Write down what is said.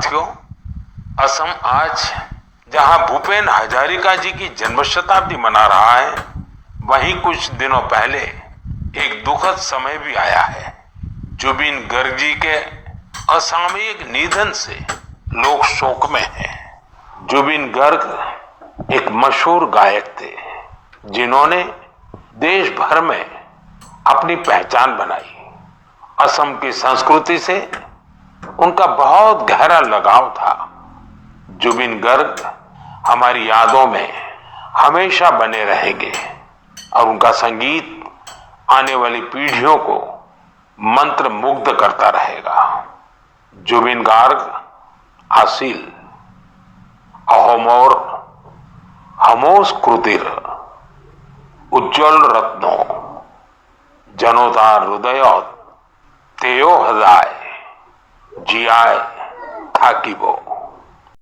साथियों, असम आज जहां भूपेन हजारिका जी की जन्म शताब्दी मना रहा है, वहीं कुछ दिनों पहले एक दुखद समय भी आया है। जुबिन गर्ग जी के असामयिक निधन से लोग शोक में हैं। जुबिन गर्ग एक मशहूर गायक थे, जिन्होंने देश भर में अपनी पहचान बनाई। असम की संस्कृति से उनका बहुत गहरा लगाव था। जुबिन गर्ग हमारी यादों में हमेशा बने रहेंगे और उनका संगीत आने वाली पीढ़ियों को मंत्र मुग्ध करता रहेगा। जुबिन गार्ग आसिल अहोमोर हमोस कृतिर उज्ज्वल रत्नो जनोतार हृदय तेयो हृदय जियाय थाकिबो।